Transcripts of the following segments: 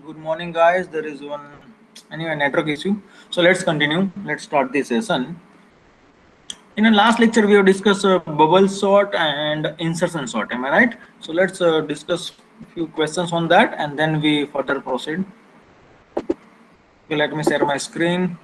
Good morning, guys. There is one anyway network issue. So let's continue. Let's start the session. In the last lecture, we have discussed bubble sort and insertion sort. Am I right? So let's discuss a few questions on that, and then we further proceed. Okay, let me share my screen.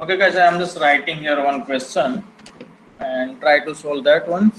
Okay, guys, I am just writing here one question and try to solve that one.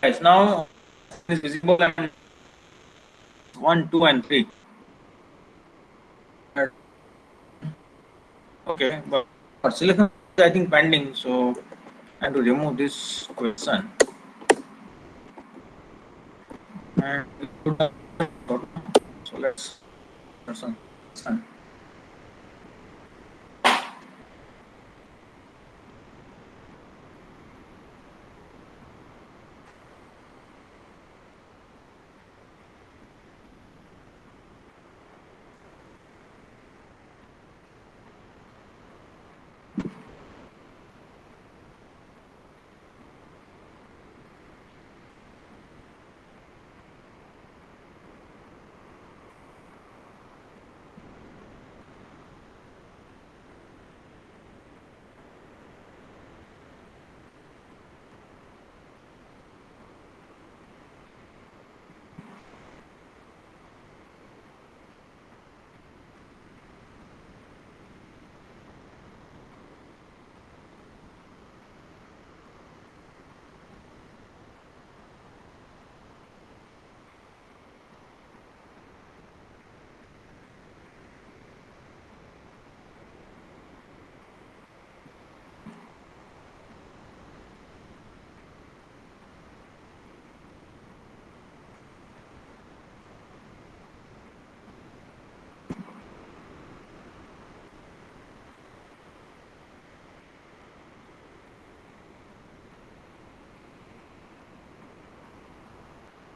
guys, now is visible and 1, 2, and 3. Okay, but selection is I think pending, so I have to remove this question. And so let's person.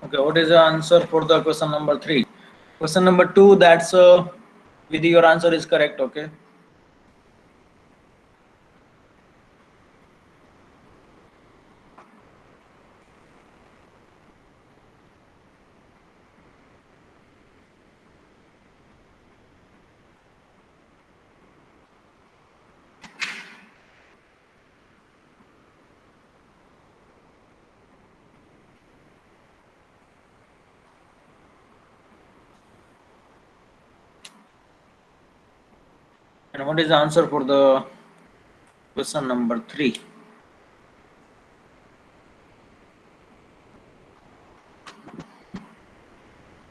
Okay, what is the answer for the question number 3? Question number 2, that's Vidhi, your answer is correct, okay? And what is the answer for the question number 3?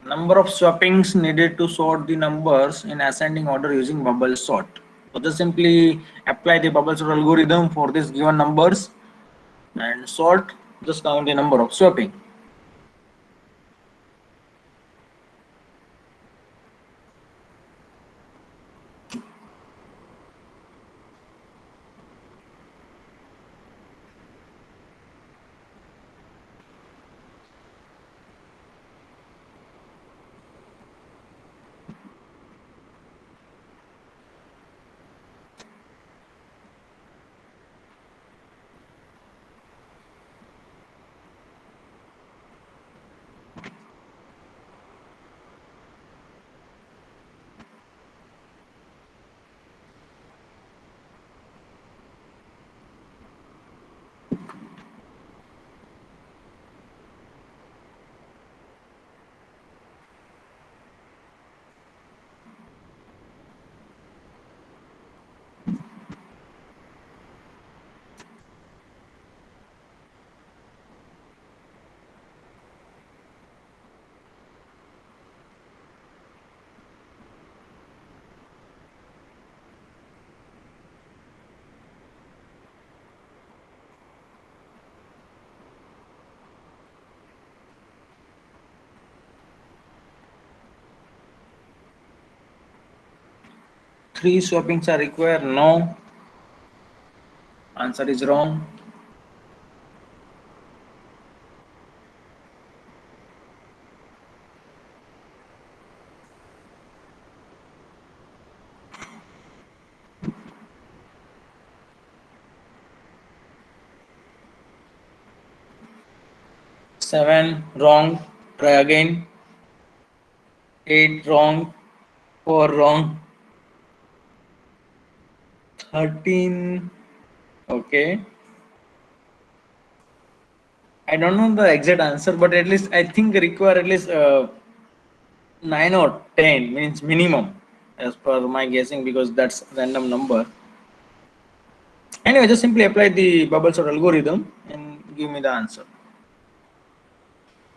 Number of swappings needed to sort the numbers in ascending order using bubble sort. So just simply apply the bubble sort algorithm for these given numbers and sort, just count the number of swapping. Three swappings are required? No. Answer is wrong. Seven wrong. Try again. 8 wrong. 4 wrong. 13. Okay. I don't know the exact answer, but at least I think require at least 9 or 10 means minimum, as per my guessing, because that's random number. Anyway, just simply apply the bubble sort algorithm and give me the answer.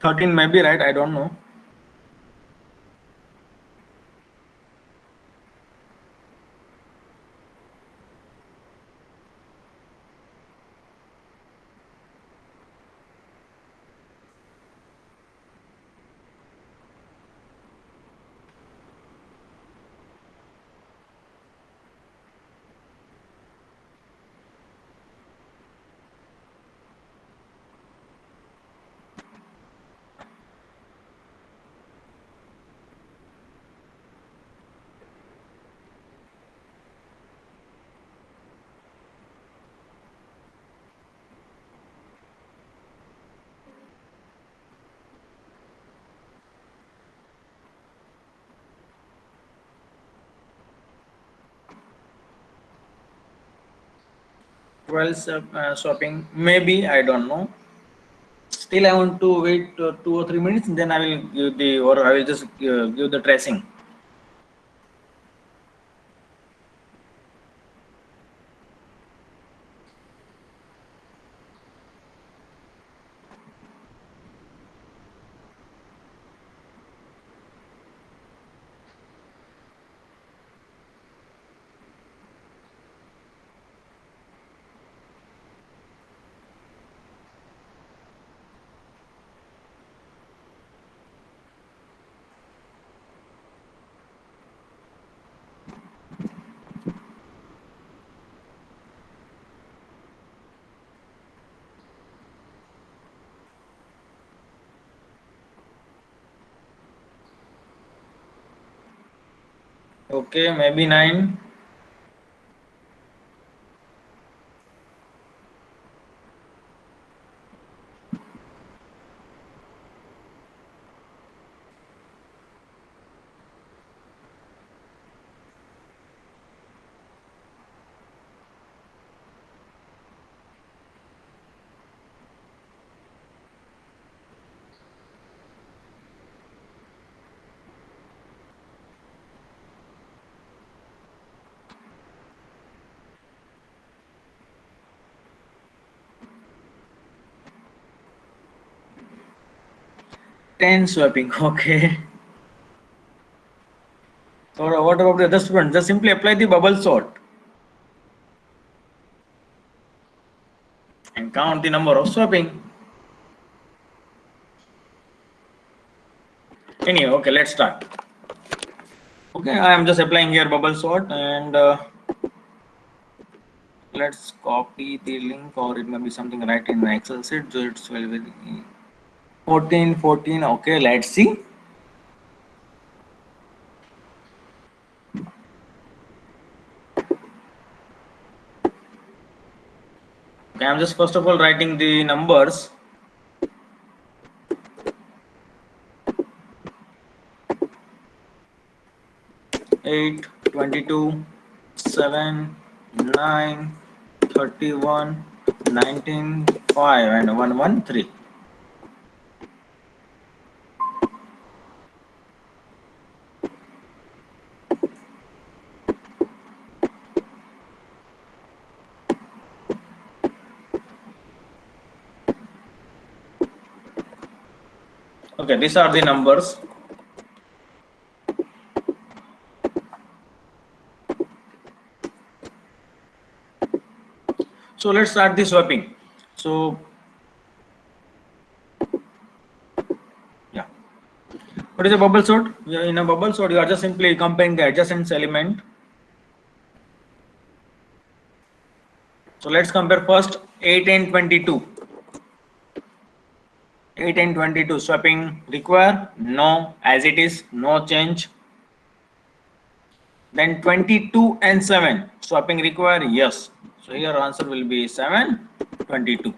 13 may be right, I don't know. Swapping, maybe, I don't know. Still, I want to wait 2 or 3 minutes, then I will give the, or I will just give the tracing. Okay, maybe 9. Ten swapping. Okay. So what about the other students? Just simply apply the bubble sort and count the number of swapping. Anyway, okay, let's start. Okay, I am just applying here bubble sort, and let's copy the link, or it may be something right in the Excel sheet. So it's well with 14, 14. Okay, let's see. Okay, I'm just first of all writing the numbers. 8, 22, 7, 9, 31, 19, 5, and 113. Okay, these are the numbers. So let's start the swapping. So yeah, what is a bubble sort? In a bubble sort, you are just simply comparing the adjacent element. So let's compare first 8 and 22. 8 and 22 swapping require? No, as it is, no change. Then 22 and 7 swapping require? Yes. So here answer will be 7, 22.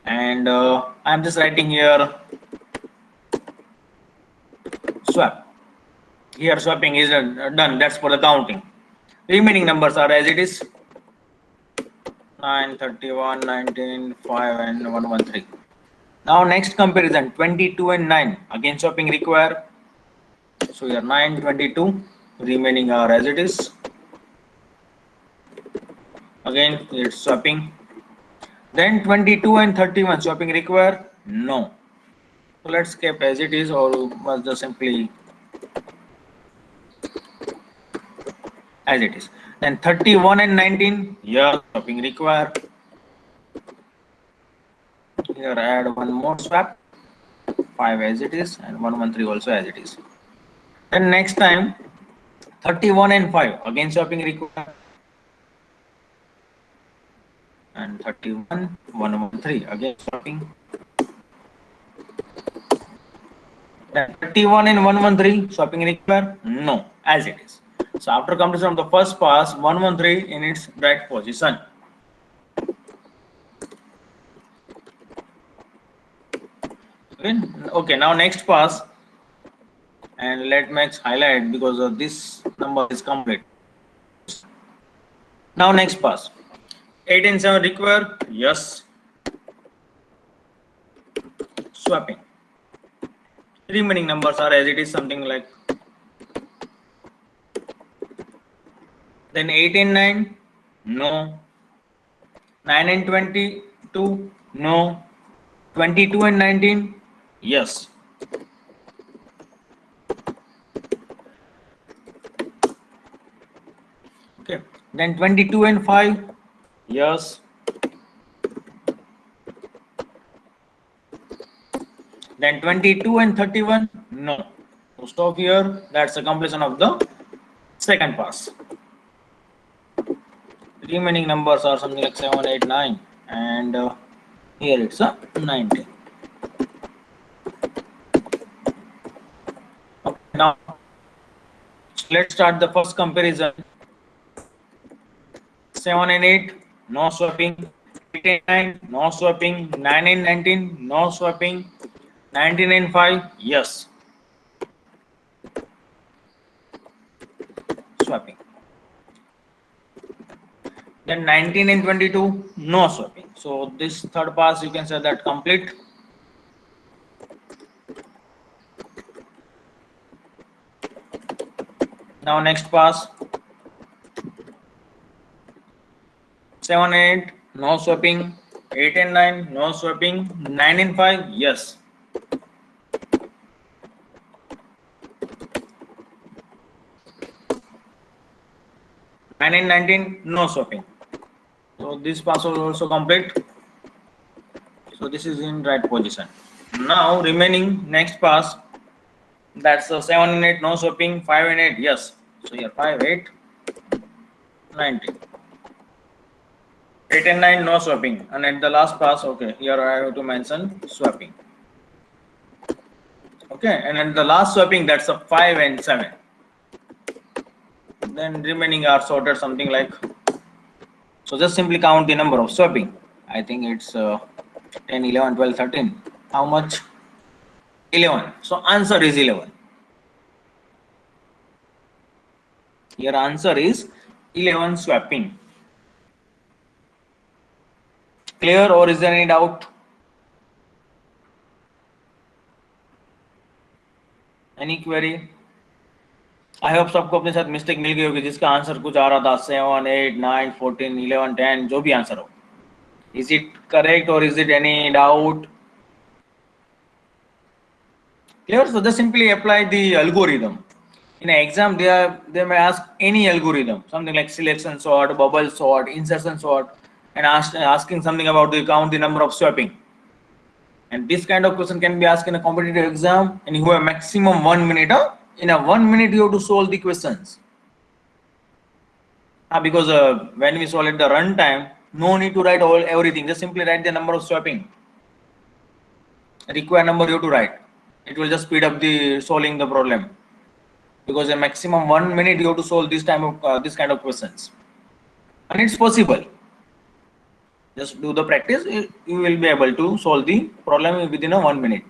And I am just writing here swap. Here swapping is done. That's for the counting. Remaining numbers are as it is: 9, 31, 19, 5, and 113. Now next comparison, 22 and 9. Again swapping require. So here 9, 22. Remaining are as it is. Again it's swapping. Then 22 and 31 swapping require? No. So let's keep as it is, or must just simply as it is. Then 31 and 19, yes, swapping required. Here add one more swap, 5 as it is, and 113 also as it is. Then next time 31 and 5, again swapping required. And 31, 113, again swapping. Then 31 and 113, swapping required? No, as it is. So after completion of the first pass, 113 in its right position. Okay, now next pass, and let me highlight because of this number is complete. Now next pass, 8 and 7 require, yes, swapping. Remaining numbers are as it is, something like, then 8 and 9, no, 9 and 22, no, 22 and 19, yes. Okay, then 22 and 5, yes. Then 22 and 31, no. So stop here. That's the completion of the second pass. Remaining numbers are something like 7, 8, 9, and here it's a 19. Okay, now let's start the first comparison. 7 and 8, no swapping. 8 and 9, no swapping. 9 and 19, no swapping. 19 and 5, yes, swapping. Then 19 and 22, no swapping. So this third pass you can say that complete. Now next pass, 7 and 8, no swapping. 8 and 9, no swapping. 9 and 5, yes. Nine and 19, no swapping. So this pass was also complete. So this is in right position. Now remaining next pass, that's 7 and 8, no swapping. 5 and 8, yes. So here 5, 8, 19. 8 and 9, no swapping. And at the last pass, okay, here I have to mention swapping. Okay, and at the last swapping, that's a 5 and 7. Then remaining are sorted something like, so just simply count the number of swapping. I think it's 10, 11, 12, 13. How much? 11. So answer is 11. Your answer is 11 swapping. Clear, or is there any doubt? Any query? I hope सबको अपने साथ mistake मिल गई होगी जिसका answer कुछ आ रहा था 7, 8, 9, 14, 11, 10, जो भी आंसर हो. Is it correct or is it any doubt? Clear? So just simply apply the algorithm. In an exam, they may ask any algorithm, something like selection sort, bubble sort, insertion sort, and asking something about the count the number of swapping. And this kind of question can be asked in a competitive exam, and you have maximum 1 minute. In a 1 minute, you have to solve the questions. Because when we solve at the run time, no need to write everything. Just simply write the number of swapping. Required number you have to write. It will just speed up the solving the problem. Because a maximum 1 minute you have to solve this kind of questions, and it's possible. Just do the practice, you will be able to solve the problem within a 1 minute.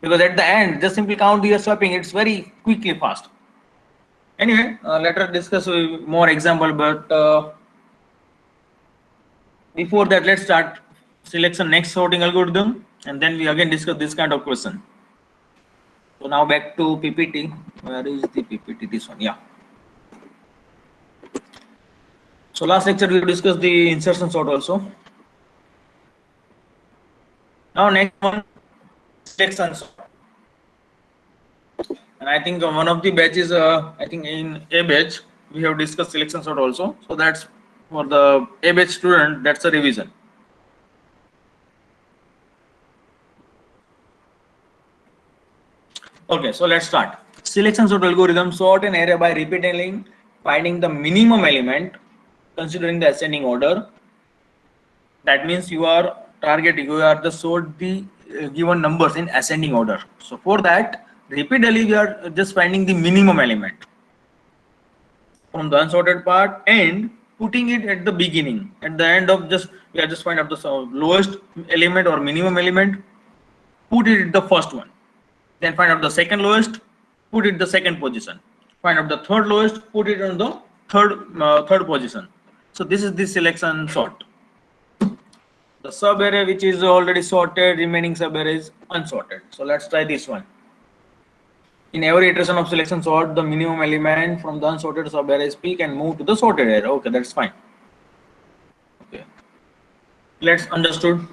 Because at the end, just simply count your swapping. It's very quickly fast. Anyway, let us discuss more example. But before that, let's start selection next sorting algorithm, and then we again discuss this kind of question. So now back to PPT. Where is the PPT? This one, yeah. So last lecture we discussed the insertion sort also. Now next one, selection sort. And I think one of the batches, I think in A batch, we have discussed selection sort also. So that's for the A batch student, that's a revision. Okay, so let's start. Selection sort algorithm: sort an array by repeatedly finding the minimum element considering the ascending order. That means you are just sort the given numbers in ascending order. So for that, repeatedly we are just finding the minimum element from the unsorted part and putting it at the beginning. At the end of just we are just find out the lowest element or minimum element, put it at the first one. Then find out the second lowest, put it the second position. Find out the third lowest, put it on the third position. So this is the selection sort. The sub array which is already sorted, remaining sub array is unsorted. So let's try this one. In every iteration of selection sort, the minimum element from the unsorted sub array is pick and move to the sorted array. Okay, that's fine. Okay, let's understood.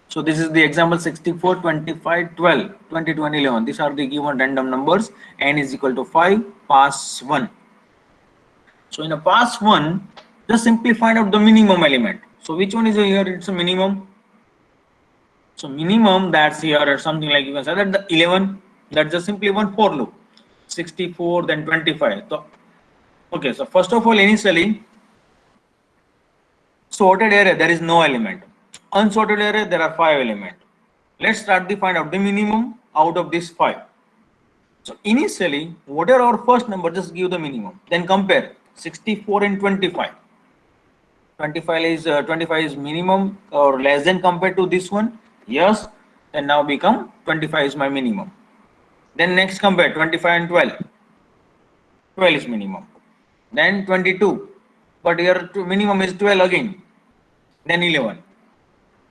So this is the example 64, 25, 12, 22 and 11. These are the given random numbers. N is equal to 5, pass 1. So in a pass 1, just simply find out the minimum element. So which one is here? It's a minimum. So minimum, that's here or something like, you can say that the 11, that's just simply one for loop. 64, then 25. So okay, so first of all, initially sorted array there is no element. Unsorted array there are 5 elements. Let's start the find out the minimum out of this 5. So initially, whatever our first number, just give the minimum. Then compare 64 and 25. 25 is minimum or less than compared to this one. Yes, and now become 25 is my minimum. Then next compare 25 and 12. 12 is minimum. Then 22, but here minimum is 12 again. Then 11.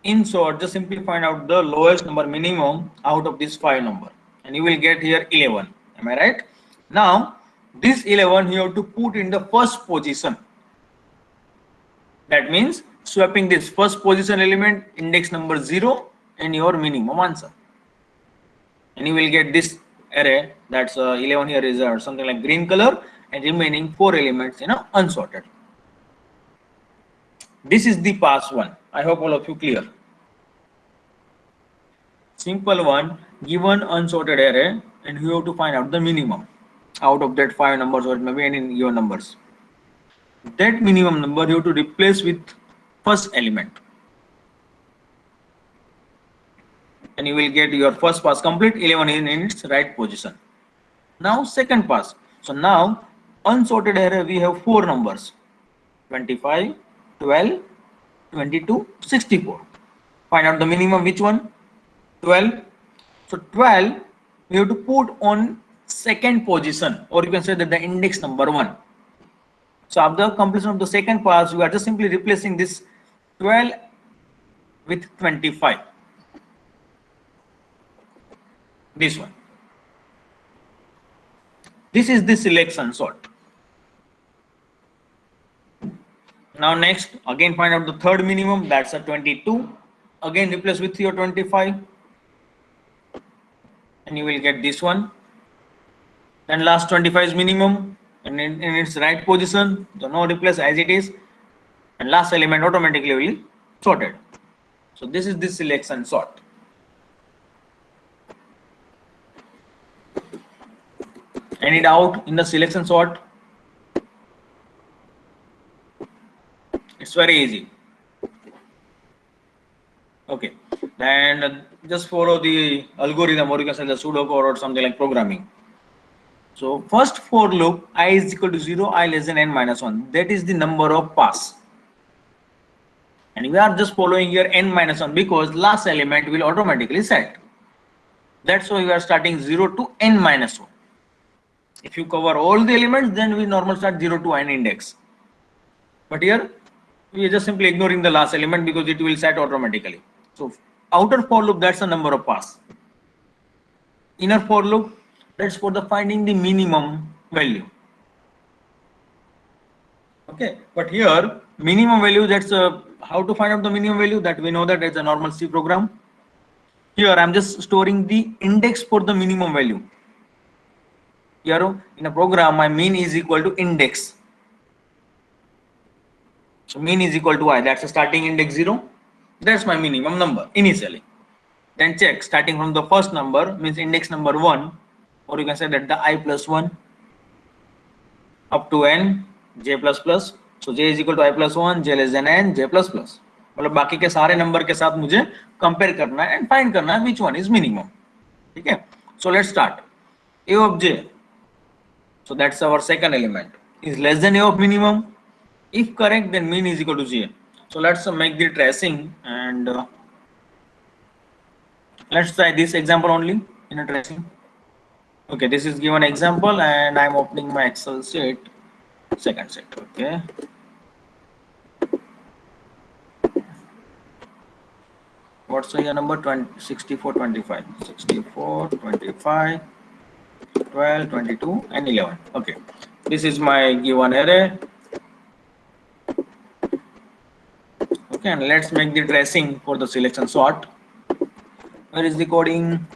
In short, just simply find out the lowest number minimum out of this 5 number, and you will get here 11. Am I right? Now this 11 you have to put in the first position. That means swapping this first position element, index number 0, and your minimum answer, and you will get this array. That's 11 here is something like green color, and remaining 4 elements in a unsorted. This is the pass 1. I hope all of you clear. Simple one, given unsorted array, and you have to find out the minimum out of that 5 numbers or maybe any given numbers. That minimum number you have to replace with first element, and you will get your first pass complete, 11 in its right position. Now second pass. So now unsorted array we have 4 numbers: 25, 12, 22, 64. Find out the minimum, which one? 12. So 12 we have to put on second position, or you can say that the index number 1. So after completion of the second pass, we are just simply replacing this 12 with 25. This one. This is the selection sort. Now next, again find out the third minimum, that's a 22. Again replace with your 25, and you will get this one. Then last 25 is minimum, and in its right position, so no replace as it is, and last element automatically will be sorted. So this is the selection sort. Any doubt in the selection sort? It's very easy. Okay, and just follow the algorithm, or you can say the pseudocode or something like programming. So first for loop, I is equal to 0, I less than n minus 1. That is the number of pass. And we are just following here n minus 1 because last element will automatically set. That's why we are starting 0 to n minus 1. If you cover all the elements, then we normally start 0 to n index. But here we are just simply ignoring the last element because it will set automatically. So outer for loop, that's the number of pass. Inner for loop, that's for the finding the minimum value. Okay, but here minimum value, that's how to find out the minimum value, that we know that it's a normal C program. Here I'm just storing the index for the minimum value. Here in a program, my mean is equal to index. So mean is equal to I. That's a starting index 0. That's my minimum number initially. Then check starting from the first number means index number 1, or you can say that the I plus 1 up to n j plus plus. So j is equal to I plus 1, j less than n, j plus plus. मतलब बाकी के सारे number के साथ मुझे compare करना है and find करना है विच वन इज मिनिमम. ठीक है. So let's start. A of j, so that's our second element, is less than A of minimum. If correct, then mean is equal to j. So let's make the tracing and let's try this example only in a tracing. Okay, this is given example and I'm opening my Excel sheet, second set. Okay. What's the year number? 64, 25, 64, 25, 12, 22 and 11. Okay, this is my given array. Okay, and let's make the tracing for the selection sort. Where is the coding?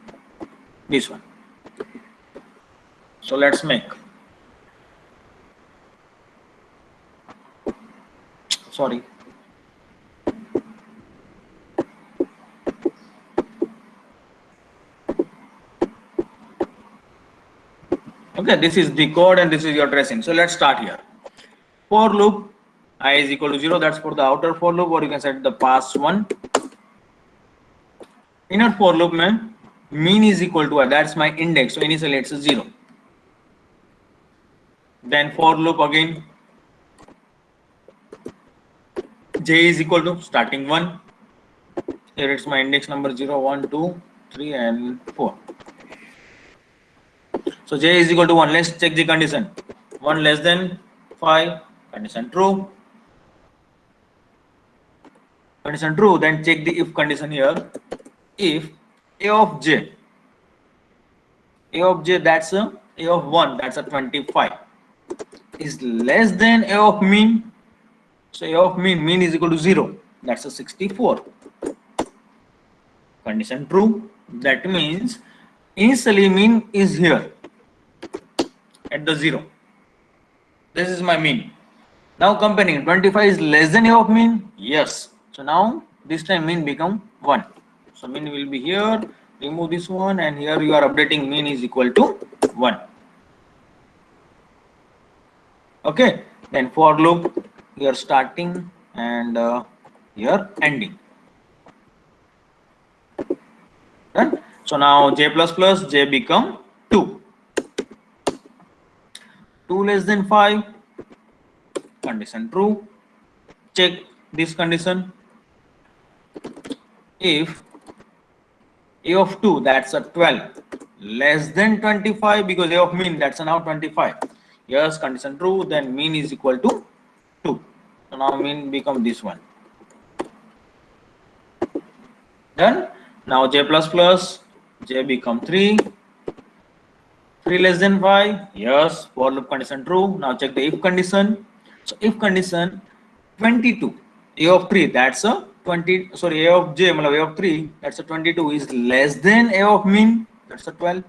This one. So let's make. Sorry. Okay, this is the code and this is your tracing. So let's start here. For loop, I is equal to 0. That's for the outer for loop, or you can set the pass 1. Inner for loop, mein, mean is equal to I. That's my index. So initially it's a 0. Then for loop again, j is equal to starting 1. Here it's my index number 0, 1, 2, 3 and 4. So j is equal to 1. Let's check the condition. 1 less than 5, condition true. Condition true, then check the if condition here. If a of j, that's a of 1, that's a 25, is less than a of mean. So a of mean is equal to 0, that's a 64. Condition true, that means initially mean is here at the 0. This is my mean. Now comparing, 25 is less than a of mean. Yes. So now this time mean become 1. So mean will be here. Remove this one, and here you are updating mean is equal to 1. Okay. Then for loop, you are starting and you are ending. Done. So now j plus plus j become 2. 2 less than 5. Condition true. Check this condition. If a of 2, that's a 12, less than 25, because a of mean, that's a now 25. Yes, condition true, then mean is equal to 2. So now mean become this one. Done. Now j plus plus j become 3. 3 less than 5. Yes, for loop condition true. Now check the if condition. So if condition 22, a of 3, that's a 20, sorry, a of j, a of 3, that's a 22, is less than a of mean, that's a 12.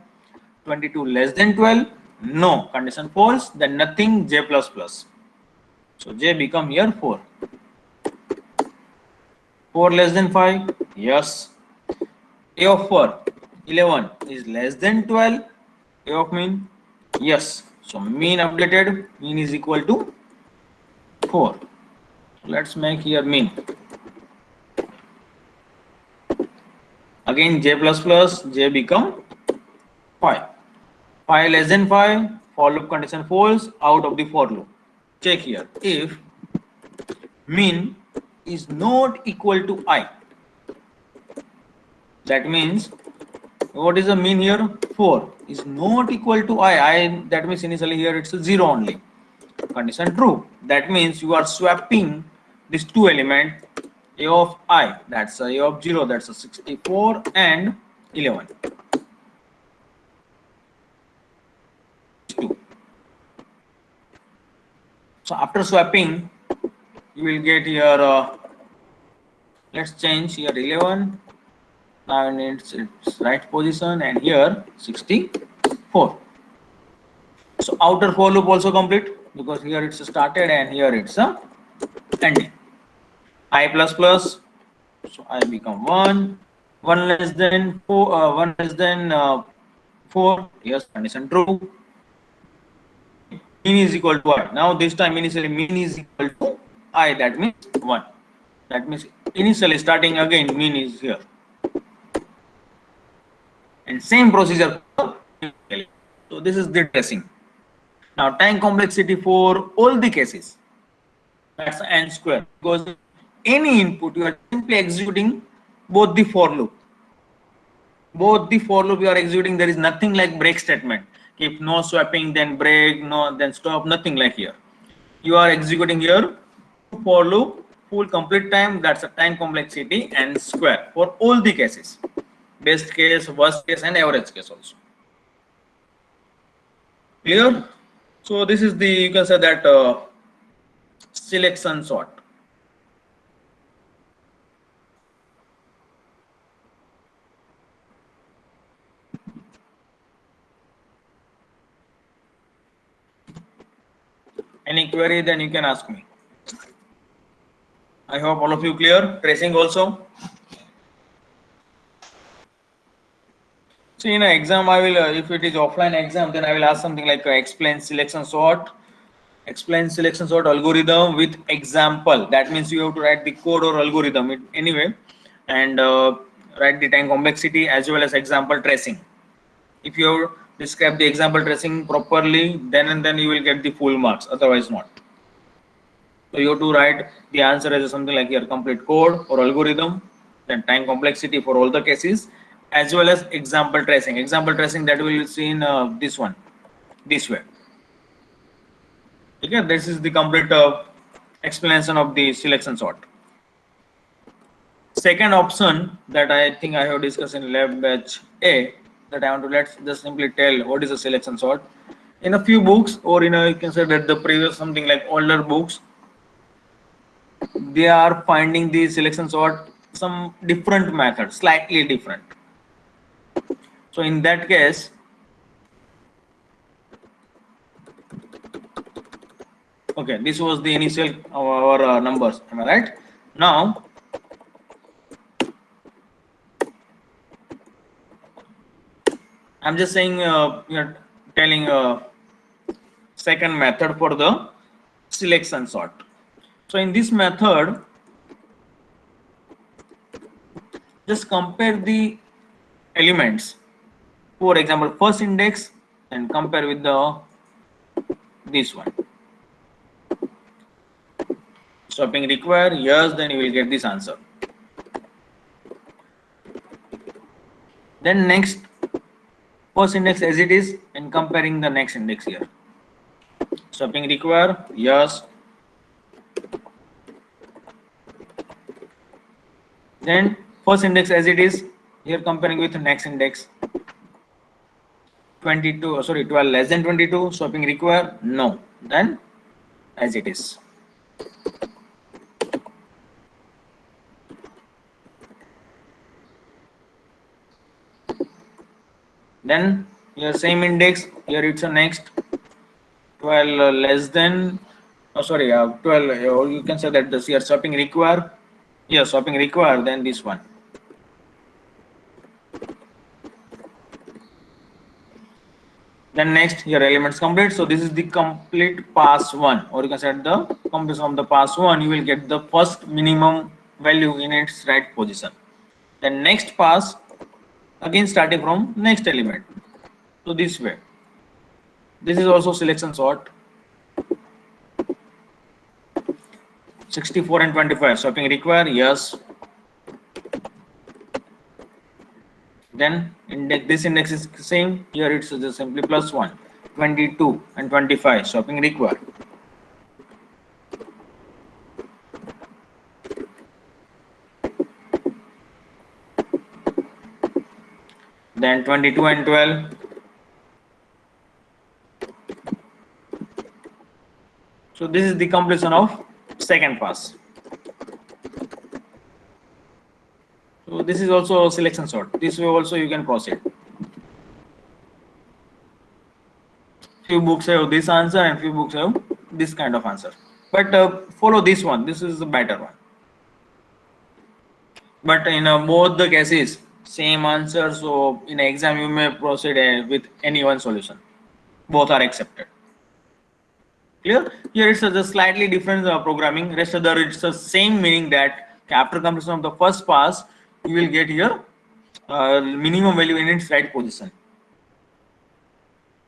22 less than 12, no, condition false, then nothing, j plus plus. So j become here 4. 4 less than 5, yes. A of 4, 11, is less than 12, a of mean, yes. So mean updated, mean is equal to 4. Let's make here mean. Again j plus plus j become 5. 5 less than 5, for loop condition false, out of the for loop. Check here. If mean is not equal to I, that means what is the mean here? 4 is not equal to I, that means initially here it's a 0 only. Condition true, that means you are swapping these two elements, a of I, that's a of 0, that's a 64 and 11. 2. So after swapping, you will get here, let's change here 11. now in its right position, and here 64. So outer for loop also complete, because here it's started and here it's a ending. I plus plus, so I become 1. 1 less than 4, 1 less than 4, yes, condition true. Mean is equal to I. Now this time initially mean is equal to I, that means 1. That means initially starting again mean is here. And same procedure. So this is the tracing. Now time complexity for all the cases, that's n square, because any input you are simply executing both the for loop. Both the for loop you are executing, there is nothing like break statement. If no swapping, then break, no, then stop, nothing like here. You are executing here for loop, full complete time, that's a time complexity n square for all the cases. Best case, worst case, and average case also. Clear? So this is the, you can say that selection sort. Any query, then you can ask me. I hope all of you clear. Tracing also. See, in an exam, I will, if it is offline exam, then I will ask something like explain selection sort. Explain selection sort algorithm with example. That means you have to write the code or algorithm anyway, and write the time complexity as well as example tracing. If you describe the example tracing properly, then and then you will get the full marks, otherwise not. So you have to write the answer as something like your complete code or algorithm, then time complexity for all the cases, as well as example tracing. Example tracing that we will see in this one, this way. Okay, this is the complete explanation of the selection sort. Second option that I think I have discussed in lab batch A, that I want to let's just simply tell what is a selection sort. In a few books, or in a, you can say that the previous something like older books, they are finding the selection sort some different method, slightly different. So in that case, okay, this was the initial our numbers, am I right? Now I'm just saying you're telling second method for the selection sort. So in this method, just compare the elements. For example, first index and compare with the this one. Swapping require, yes, then you will get this answer. Then next, first index as it is and comparing the next index here. Swapping require, yes. Then first index as it is, here comparing with the next index. 22, sorry, 12 less than 22, swapping require, no, then as it is. Then here same index, here it's a next 12 less than, oh sorry, 12, you can say that this here swapping require, yeah, swapping require, then this one. Then next your elements complete. So this is the complete pass one, or you can say the completion of the pass one. You will get the first minimum value in its right position. Then next pass, again starting from next element. So this way. This is also selection sort. 64 and 25 swapping require, yes. Then index, this index is same, here it's just simply plus 1. 22 and 25 swapping require. Then 22 and 12. So this is the completion of second pass. So So this is also a selection sort. This way also you can proceed. Few books have this answer and few books have this kind of answer. But follow this one. This is the better one. But in both the cases, same answer. So in exam you may proceed with any one solution. Both are accepted. Clear? Here it's a slightly different programming. Rest of the it's the same, meaning that after completion of the first pass, you will get here minimum value in its right position.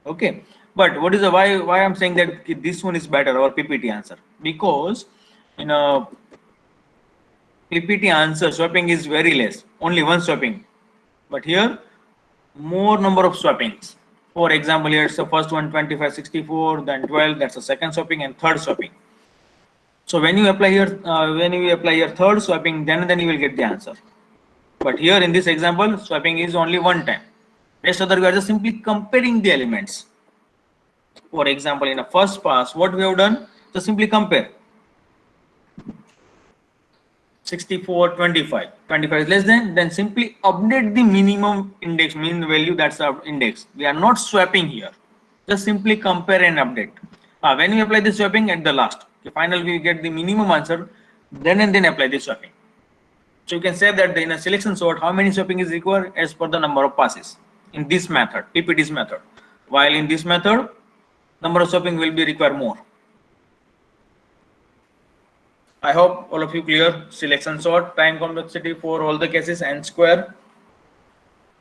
Okay, but what is the why I'm saying that this one is better, our PPT answer? Because in a PPT answer swapping is very less, only one swapping, but here more number of swappings. For example, here it's the first one 25, 64, then 12, that's the second swapping, and third swapping. So when you apply your third swapping, then you will get the answer. But here in this example, swapping is only one time. Rest other we are just simply comparing the elements. For example, in a first pass, what we have done, just simply compare. 64, 25. 25 is less than, then simply update the minimum index, mean value, that's our index. We are not swapping here. Just simply compare and update. When we apply the swapping at the last, finally we get the minimum answer, then apply the swapping. So you can say that in a selection sort, how many swapping is required as per the number of passes in this method, PPT's method. While in this method, number of swapping will be required more. I hope all of you clear. Selection sort, time complexity for all the cases, n square.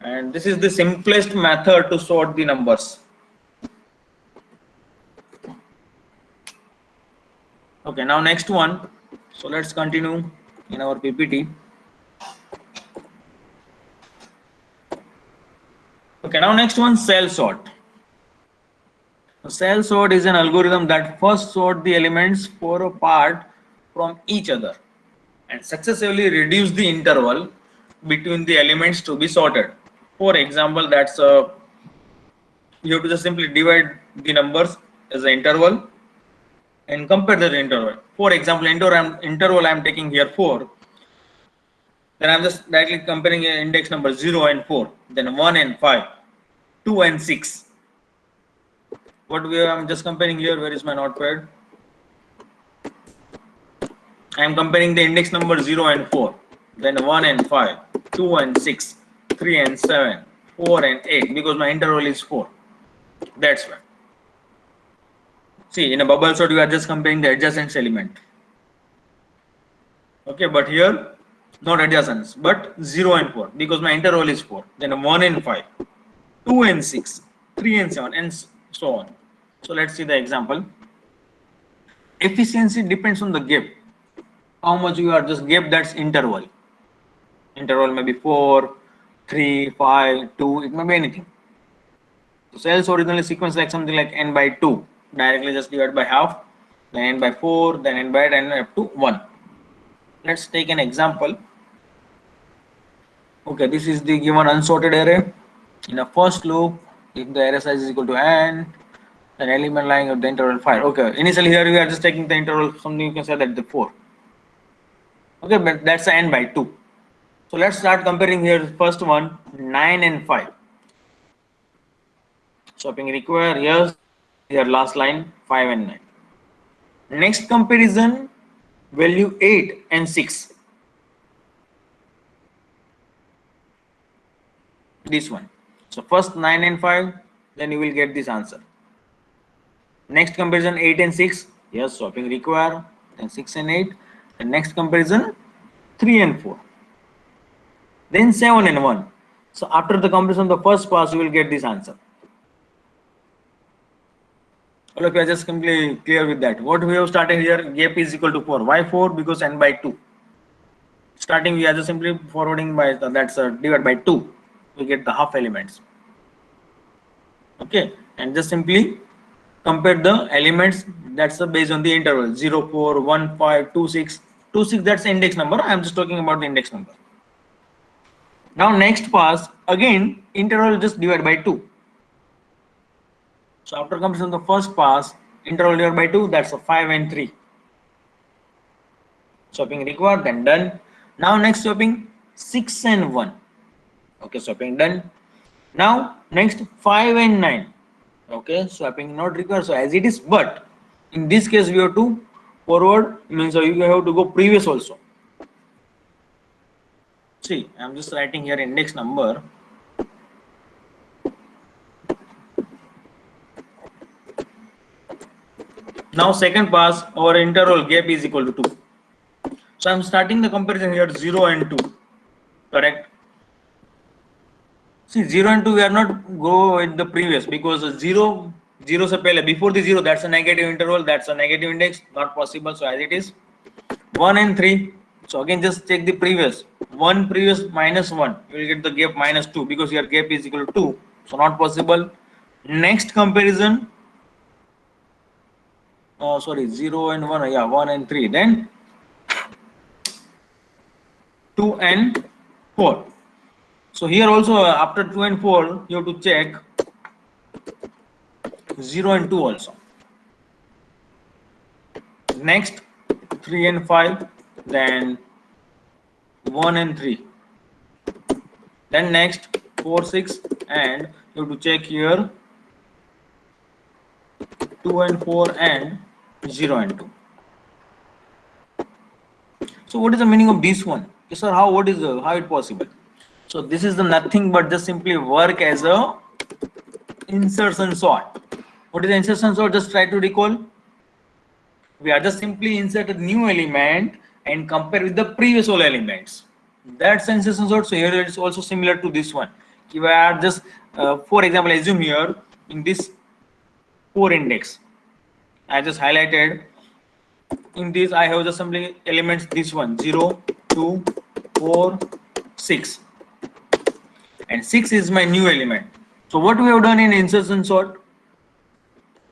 And this is the simplest method to sort the numbers. Okay, now next one. So let's continue in our PPT. Okay, now next one, cell sort. Cell sort is an algorithm that first sort the elements for a part from each other and successively reduce the interval between the elements to be sorted. For example, that's you have to just simply divide the numbers as an interval and compare the interval. For example, interval I'm taking here 4. Then I'm just directly comparing index number 0 and 4, then 1 and 5, 2 and 6. I'm just comparing here, where is my notepad? I am comparing the index number 0 and 4, then 1 and 5, 2 and 6, 3 and 7, 4 and 8, because my interval is 4. That's why. See, in a bubble sort, you are just comparing the adjacent element. Okay, but here, not adjacents, but 0 and 4, because my interval is 4. Then 1 and 5, 2 and 6, 3 and 7, and so on. So let's see the example. Efficiency depends on the gap. How much you are just gap, that's interval. Interval may be 4, 3, 5, 2, it may be anything. So cells originally sequence like something like n by 2. Directly just divide by half, then n by 4, then n by 10 up to 1. Let's take an example. Okay, this is the given unsorted array. In a first loop, if the array size is equal to n, then element lying at the interval 5. Okay, initially here we are just taking the interval, something you can say that the 4. Okay, but that's n by 2. So let's start comparing here. First one, 9 and 5. Swapping require, yes. Here last line, 5 and 9. Next comparison, value 8 and 6. This one. So first 9 and 5, then you will get this answer. Next comparison 8 and 6, yes, swapping require, then 6 and 8. The next comparison 3 and 4. Then 7 and 1. So after the comparison of the first pass, you will get this answer. All of you are just completely clear with that. What we have started here, gap is equal to 4. Why 4? Because n by 2. Starting we are just simply forwarding by that's divided by 2. We get the half elements. Okay, and just simply compare the elements, that's based on the interval 0, 4, 1, 5, 2, 6. 2, 6, that's the index number. I am just talking about the index number. Now next pass, again interval just divide by 2. So after completion of the first pass, interval divided by 2, that's a 5 and 3. Swapping required, then done. Now next swapping, 6 and 1. Okay, swapping done. Now next 5 and 9. Okay, swapping not required, so as it is, but in this case we have to forward, means you have to go previous also. See, I'm just writing here index number. Now second pass, our interval gap is equal to 2. So I'm starting the comparison here 0 and 2. Correct. See, 0 and 2 we are not go with the previous, because 0 se pehle, before the 0, that's a negative interval, that's a negative index, not possible. So as it is 1 and 3. So again just check the previous. 1 previous minus 1, you will get the gap minus 2, because your gap is equal to 2. So not possible. Next comparison, sorry, 0 and 1, yeah, 1 and 3. Then 2 and 4. So here also after 2 and 4 you have to check 0 and 2 also. Next 3 and 5, then 1 and 3. Then next 4, 6, and you have to check here 2 and 4 and 0 and 2. So what is the meaning of this one? Yes, sir, how it possible? So this is the nothing but just simply work as a insertion sort. What is the insertion sort? Just try to recall. We are just simply insert a new element and compare with the previous all elements. That's the insertion sort. So here it's also similar to this one. We are just, for example, assume here in this 4 index, I just highlighted. In this I have just simply elements, this one 0, 2, 4, 6, and 6 is my new element. So what we have done in insertion sort,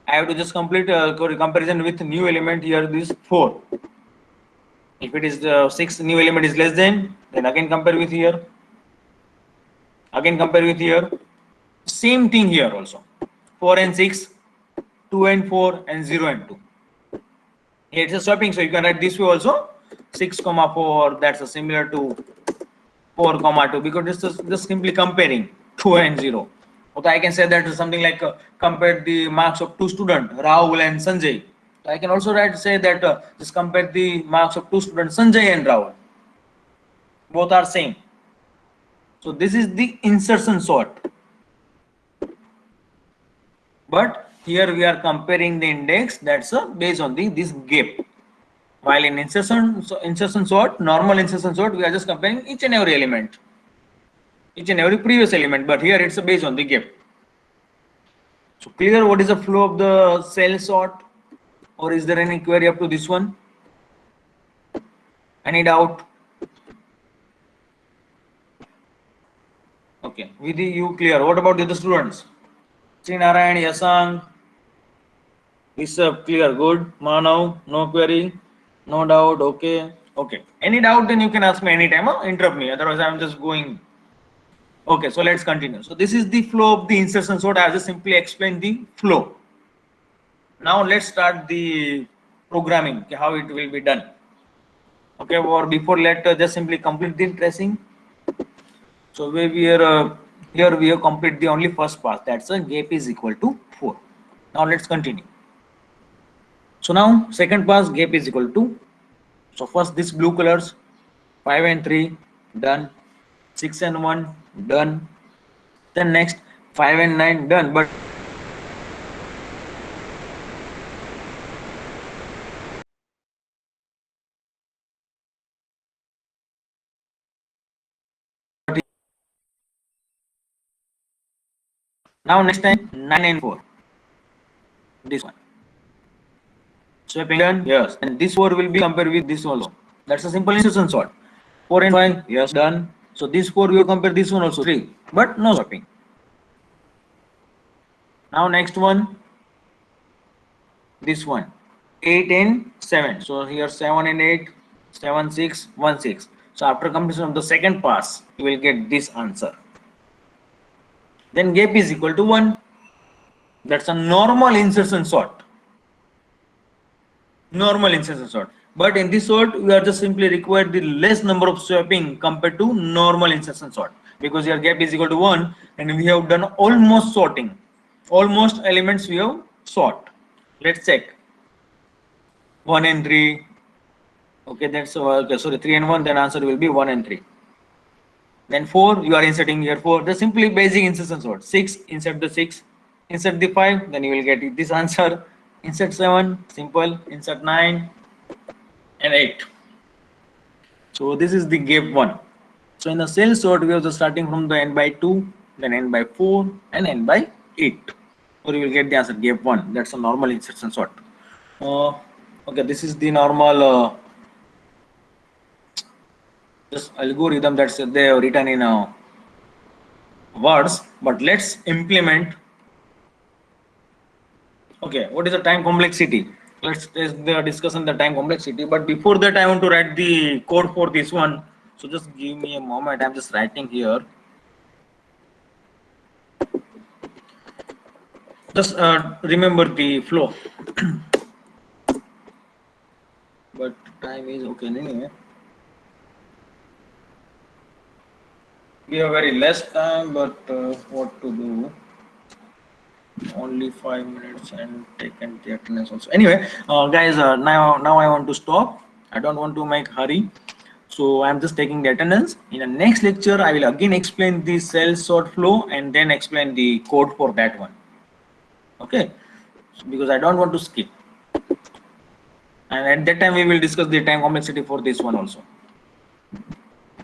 I have to just complete a comparison with new element here, this 4. If it is the 6 new element is less than, then again compare with here, again compare with here. Same thing here also, 4 and 6, 2 and 4, and 0 and 2. Here it's a swapping, so you can write this way also, 6 comma 4, that's a similar to 4 comma 2, because this is just simply comparing 2 and 0. Okay, I can say that something like compare the marks of 2 students, Rahul and Sanjay. I can also say that just compare the marks of 2 students, Sanjay and Rahul. Both are same. So this is the insertion sort. But here we are comparing the index, that's based on this gap. While in insertion sort, normal insertion sort, we are just comparing each and every element, each and every previous element. But here it's based on the gap. So clear what is the flow of the cell sort, or is there any query up to this one? Any doubt? Okay, Vidhi, you clear. What about the other students? Narayan, Yasang, Rishabh, clear, good. Manav, no query, no doubt. Okay, okay. Any doubt, then you can ask me anytime. Interrupt me. Otherwise, I'm just going. Okay, so let's continue. So this is the flow of the insertion sort. I just simply explained the flow. Now let's start the programming, how it will be done. Okay, or before let just simply complete the tracing. So we are here we have complete the only first pass, that's a gap is equal to 4. Now let's continue. So now second pass, gap is equal to, so first this blue colors, 5 and 3 done, 6 and 1 done, then next 5 and 9 done. But now next time 9 and 4, this one swapping done, yes, and this 4 will be compared with this also. That's a simple insertion sort. 4 and 5, yes, done. So this 4 will compare this one also, 3, but no swapping. Now next one, this one 8 and 7. So here 7 and 8, 7, 6, 1, 6. So after completion of the second pass, you will get this answer. Then gap is equal to 1. That's a normal insertion sort. Normal insertion sort. But in this sort, we are just simply required the less number of swapping compared to normal insertion sort, because your gap is equal to 1 and we have done almost sorting. Almost elements we have sort. Let's check. 1 and 3. Okay, that's okay. Sorry, 3 and 1, then answer will be 1 and 3. Then 4, you are inserting here 4. The simply basic insertion sort. 6, insert the 6. Insert the 5, then you will get this answer. Insert 7, simple. Insert 9 and 8. So this is the gap 1. So in the cell sort, we are just starting from the n by 2, then n by 4, and n by 8. So you will get the answer gap 1. That's a normal insertion sort. Okay, this is the normal just algorithm that's they have written in words, but let's implement. Okay, what is the time complexity? Let's discuss on the time complexity, but before that I want to write the code for this one. So just give me a moment, I'm just writing here. Just remember the flow. But time is okay anyway. We have very less time, but what to do? Only 5 minutes and taken the attendance also. Anyway, guys, now I want to stop. I don't want to make hurry. So I'm just taking the attendance. In the next lecture, I will again explain the cell sort flow and then explain the code for that one. Okay, so because I don't want to skip. And at that time, we will discuss the time complexity for this one also.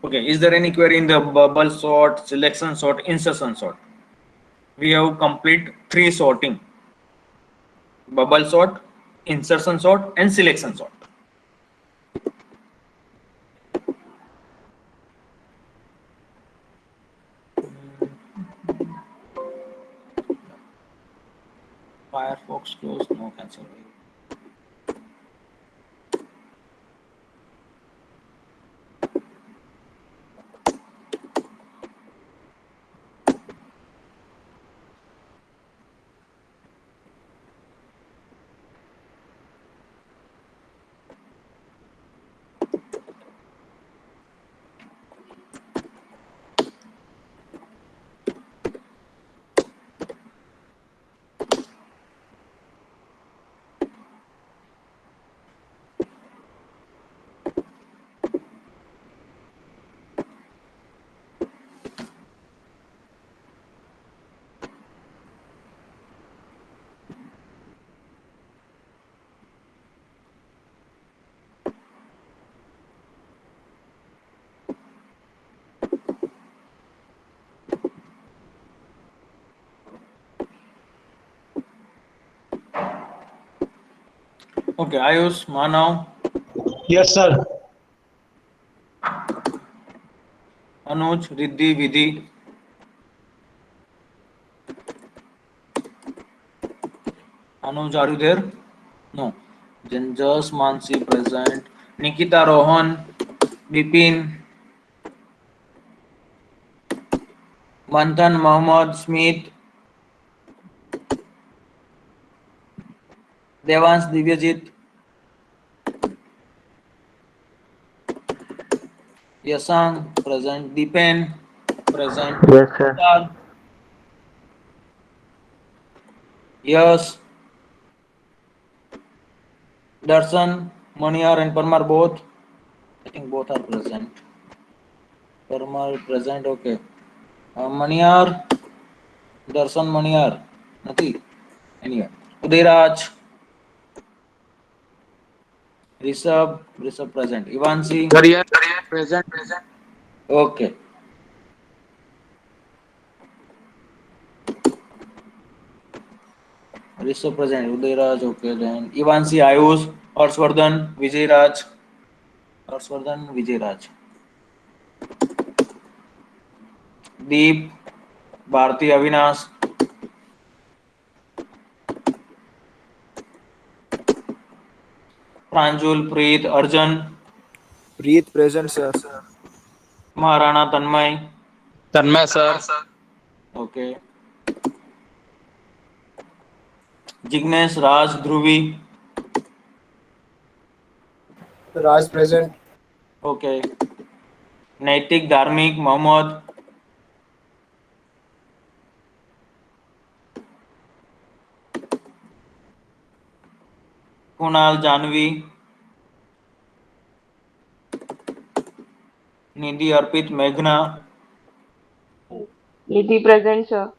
Okay, is there any query in the bubble sort, selection sort, insertion sort? We have complete 3 sorting: bubble sort, insertion sort, and selection sort. Firefox closed, no cancel. Okay, Ayush, Manav, Yes, sir. Anuj, Riddhi, Vidhi. Anuj, are you there? No. Janjas, Mansi present. Nikita, Rohan, Bipin, Manthan, Mohammed, Smith, Devans, Divyajit, Yasang present. Dipen present. Yes, sir. Yes, Darshan, Maniar, and Parmar both. I think both are present. Parmar present, okay. Maniar, Darshan, Maniar. Nothing. Anyway. Udayraj, Rishabh present. Ivansi, Sir, yes, present. okay. Rishabh present. Udayraj, okay. Then Ivansi, Ayush, Harshvardhan, Vijay Raj. Deep, Bharti, Avinash, Pranjul, Preet, Arjun, Preet present, sir. Maharana, Tanmay, Tanmay, sir. okay. Jignesh, Raj, Dhruvi, Raj present. Okay. Naitik Dharmik Mohammed. Kunal Janvi. Nidhi Arpit Meghna. Nidhi present, sir.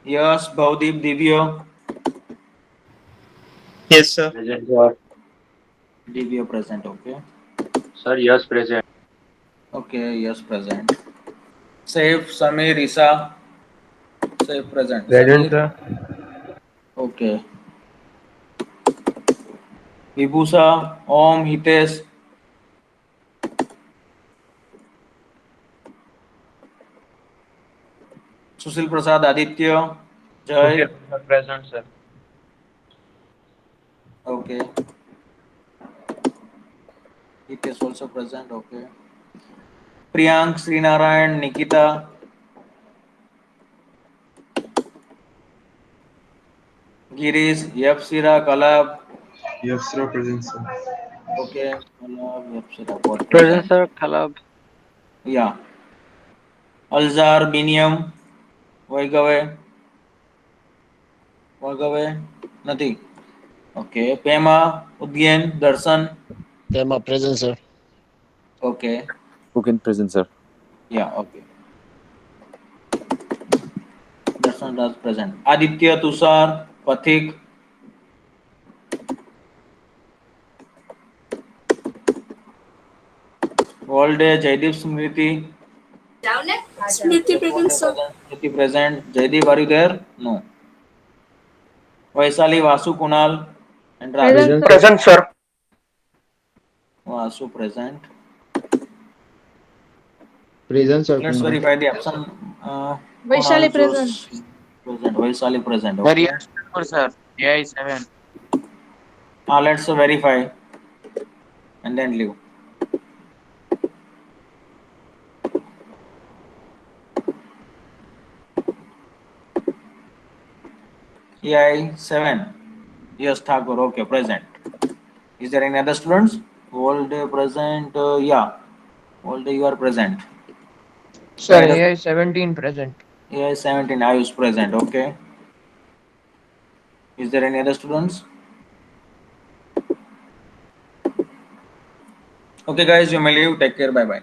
Yash Bhavdeep Divya. Yes, sir. Present, sir. Divya present. Okay. Sir, yes, present. Okay. Yes, present. Saif Samir Isa. Saif present. Present, Samir. sir. Okay. Vibhusa Om Hitesh. Sushil Prasad Aditya. Jay. Present, sir. Okay. Hitesh also present. Okay. Priyank Srinarayan Nikita. Girish Yapsira Kalab. Yes, sir, present, sir. Okay. Kalab Yapsira both Present, present. sir. Khalab. Yeah. Alzar Biniam. Vaigave. Vaigave. Nothing. Okay. Pema Udgen Darshan. Tema present, sir. Okay. Spoken present, sir. Yeah. Okay. Darshan does present. Aditya Tushar Pathik. Volde Jaideep Smriti. Smriti present, sir. Smriti present. Jaideep, are you there? No. Vaisali Vasu Kunal and Raj. Present, sir. Present, sir. Vasu present. Present, sir. Let's Kunal. verify the option. Vaishali Kunal present. Joshi present. Vaisali present. Sir, Okay. yes, sir. AI 7. Let's verify and then leave. AI 7. Yes, Thakur. Okay, present. Is there any other students? All day present. Yeah. All day you are present. Sir, Any other- AI 17 present. AI 17. I was present. Okay. Is there any other students? Okay, guys, you may leave. Take care. Bye bye.